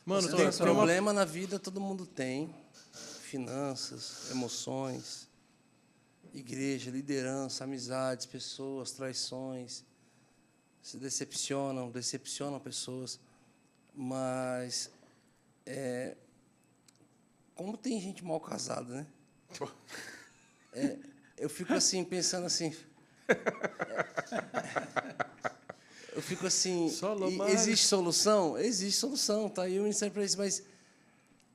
Mano, Pastor, tem uma... problema na vida todo mundo tem. Finanças, emoções, igreja, liderança, amizades, pessoas, traições. Se decepcionam pessoas. Mas, como tem gente mal casada, né? Eu fico assim, pensando assim... Eu fico assim, existe solução? Existe solução, tá aí o Ministério para isso, mas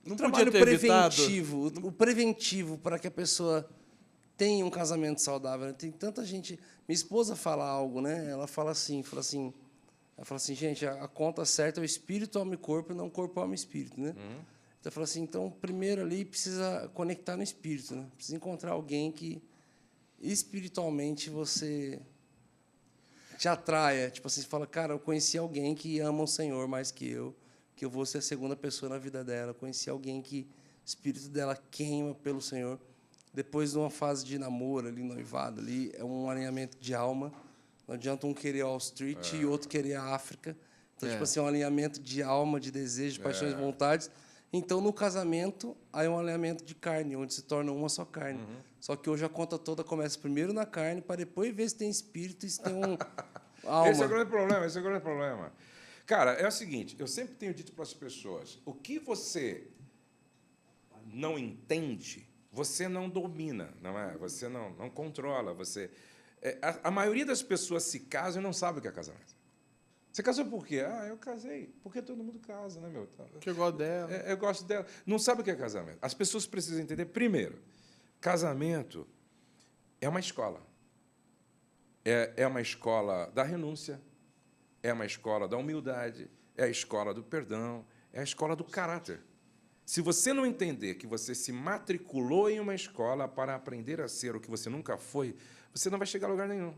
Não o podia trabalho ter preventivo, evitado. o preventivo para que a pessoa tenha um casamento saudável. Né? Tem tanta gente... Minha esposa fala algo, né? Ela fala assim, gente, a conta certa é o espírito, alma e corpo, e não corpo, alma e espírito, né? Então, fala assim, então, primeiro ali precisa conectar no espírito, né? Precisa encontrar alguém que espiritualmente você te atraia. Tipo assim, você fala, cara, eu conheci alguém que ama o Senhor mais que eu vou ser a segunda pessoa na vida dela. Eu conheci alguém que o espírito dela queima pelo Senhor. Depois de uma fase de namoro, ali, noivado, ali, é um alinhamento de alma. Não adianta um querer Wall Street e outro querer a África. Então, tipo assim, é um alinhamento de alma, de desejo, de paixões e vontades. Então, no casamento, aí é um alinhamento de carne, onde se torna uma só carne. Só que hoje a conta toda começa primeiro na carne, para depois ver se tem espírito e se tem alma. Esse é o grande problema, esse é o grande problema. Cara, é o seguinte, eu sempre tenho dito para as pessoas, o que você não entende, você não domina, não é? Você não controla, você... a maioria das pessoas se casam e não sabe o que é casamento. Você casou por quê? Ah, eu casei. Porque todo mundo casa, né, meu? Que eu gosto dela. Eu gosto dela. Não sabe o que é casamento. As pessoas precisam entender, primeiro, casamento é uma escola. É uma escola da renúncia, é uma escola da humildade, é a escola do perdão, é a escola do caráter. Se você não entender que você se matriculou em uma escola para aprender a ser o que você nunca foi, você não vai chegar a lugar nenhum.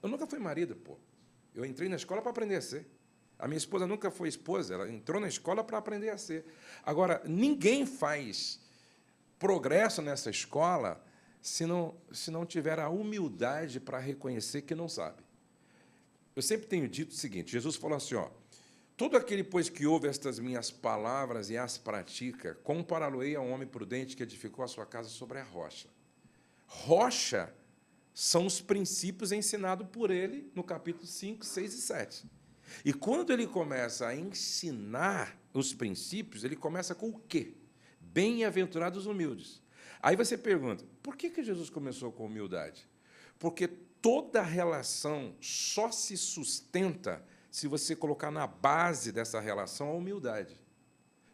Eu nunca fui marido, pô. Eu entrei na escola para aprender a ser. A minha esposa nunca foi esposa, ela entrou na escola para aprender a ser. Agora, ninguém faz progresso nessa escola se não tiver a humildade para reconhecer que não sabe. Eu sempre tenho dito o seguinte, Jesus falou assim, ó, todo aquele, pois, que ouve estas minhas palavras e as pratica, compará-lo-ei a um homem prudente que edificou a sua casa sobre a rocha. Rocha são os princípios ensinados por ele no capítulo 5, 6 e 7. E quando ele começa a ensinar os princípios, ele começa com o quê? Bem-aventurados humildes. Aí você pergunta, por que Jesus começou com humildade? Porque toda relação só se sustenta se você colocar na base dessa relação a humildade.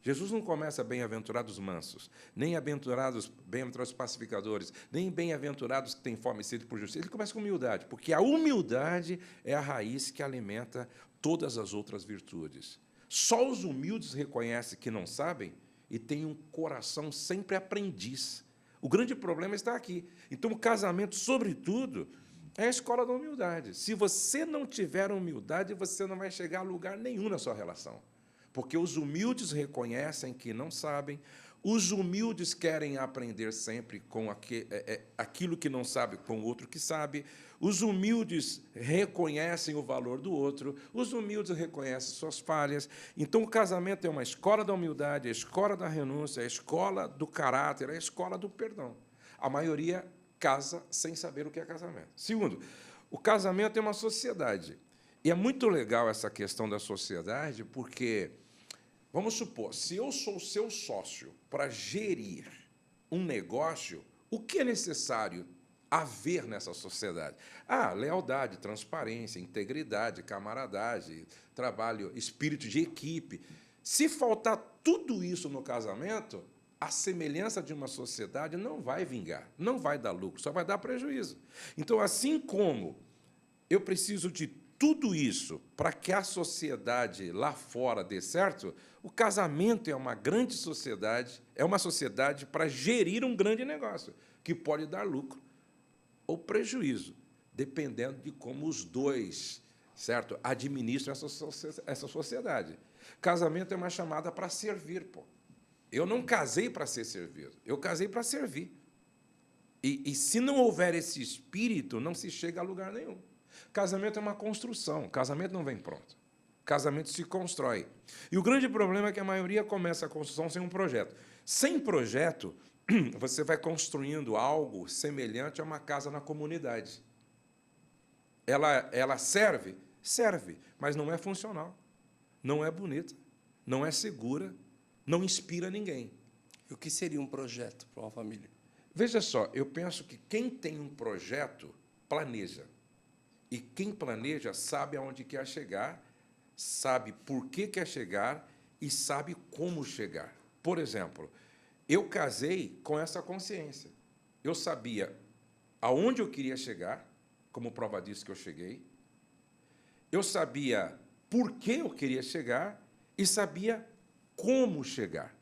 Jesus não começa bem-aventurados mansos, nem bem-aventurados pacificadores, nem bem-aventurados que têm fome e sede por justiça. Ele começa com humildade, porque a humildade é a raiz que alimenta todas as outras virtudes. Só os humildes reconhecem que não sabem e têm um coração sempre aprendiz. O grande problema está aqui. Então, o casamento, sobretudo, é a escola da humildade. Se você não tiver humildade, você não vai chegar a lugar nenhum na sua relação. Porque os humildes reconhecem que não sabem, os humildes querem aprender sempre com aquilo que não sabe com o outro que sabe, os humildes reconhecem o valor do outro, os humildes reconhecem suas falhas. Então, o casamento é uma escola da humildade, a escola da renúncia, a escola do caráter, a escola do perdão. A maioria casa sem saber o que é casamento. Segundo, o casamento é uma sociedade. E é muito legal essa questão da sociedade, porque, vamos supor, se eu sou seu sócio para gerir um negócio, o que é necessário haver nessa sociedade? Ah, lealdade, transparência, integridade, camaradagem, trabalho, espírito de equipe. Se faltar tudo isso no casamento, a semelhança de uma sociedade não vai vingar, não vai dar lucro, só vai dar prejuízo. Então, assim como eu preciso de tudo isso para que a sociedade lá fora dê certo, o casamento é uma grande sociedade, é uma sociedade para gerir um grande negócio, que pode dar lucro ou prejuízo, dependendo de como os dois, certo, administram essa sociedade. Casamento é uma chamada para servir, pô. Eu não casei para ser servido, eu casei para servir. E se não houver esse espírito, não se chega a lugar nenhum. Casamento é uma construção, casamento não vem pronto. Casamento se constrói. E o grande problema é que a maioria começa a construção sem um projeto. Sem projeto, você vai construindo algo semelhante a uma casa na comunidade. Ela serve? Serve, mas não é funcional, não é bonita, não é segura, não inspira ninguém. E o que seria um projeto para uma família? Veja só, eu penso que quem tem um projeto planeja. E quem planeja sabe aonde quer chegar, sabe por que quer chegar e sabe como chegar. Por exemplo, eu casei com essa consciência. Eu sabia aonde eu queria chegar, como prova disso que eu cheguei. Eu sabia por que eu queria chegar e sabia como chegar.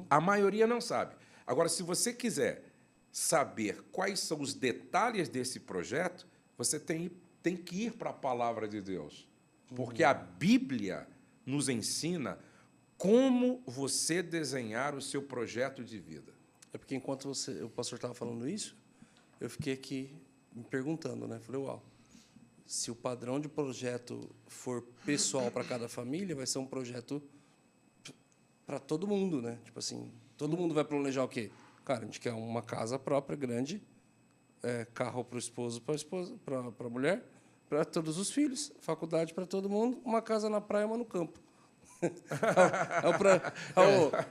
A maioria não sabe. Agora, se você quiser saber quais são os detalhes desse projeto, você tem que ir para a palavra de Deus. Porque a Bíblia nos ensina como você desenhar o seu projeto de vida. É porque enquanto o pastor estava falando isso, eu fiquei aqui me perguntando, né? Falei, uau, se o padrão de projeto for pessoal para cada família, vai ser um projeto para todo mundo, né? Tipo assim, todo mundo vai planejar o quê? Cara, a gente quer uma casa própria, grande, carro para o esposo, para a mulher, para todos os filhos, faculdade para todo mundo, uma casa na praia, uma no campo.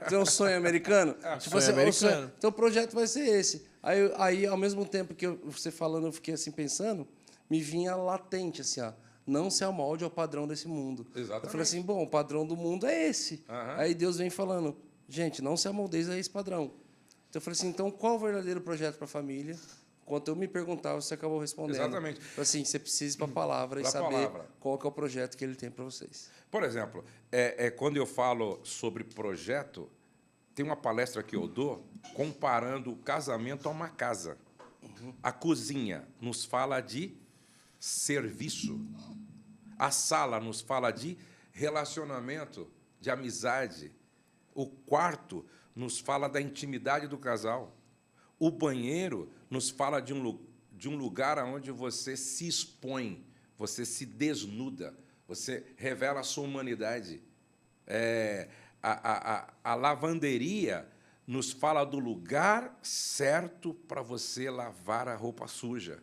Tem um sonho americano? Tipo assim, americano. então o projeto vai ser esse. Aí, ao mesmo tempo que você falando, eu fiquei assim pensando, me vinha latente, assim, ó, não se amolde ao padrão desse mundo. Exatamente. Eu falei assim, bom, o padrão do mundo é esse. Aí Deus vem falando, gente, não se amoldeis a esse padrão. Então eu falei assim, então qual o verdadeiro projeto para a família? Enquanto eu me perguntava, você acabou respondendo. Exatamente. Assim, você precisa ir para a palavra e saber qual que é o projeto que ele tem para vocês. Por exemplo, quando eu falo sobre projeto, tem uma palestra que eu dou comparando o casamento a uma casa. A cozinha nos fala de serviço. A sala nos fala de relacionamento, de amizade. O quarto nos fala da intimidade do casal. O banheiro nos fala de um lugar onde você se expõe, você se desnuda, você revela a sua humanidade. A lavanderia nos fala do lugar certo para você lavar a roupa suja,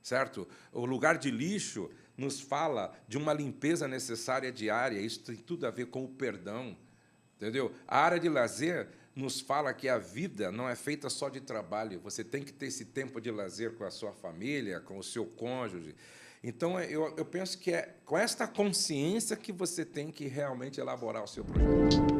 certo? O lugar de lixo nos fala de uma limpeza necessária diária. Isso tem tudo a ver com o perdão, entendeu? A área de lazer nos fala que a vida não é feita só de trabalho. Você tem que ter esse tempo de lazer com a sua família, com o seu cônjuge. Então, eu penso que é com esta consciência que você tem que realmente elaborar o seu projeto.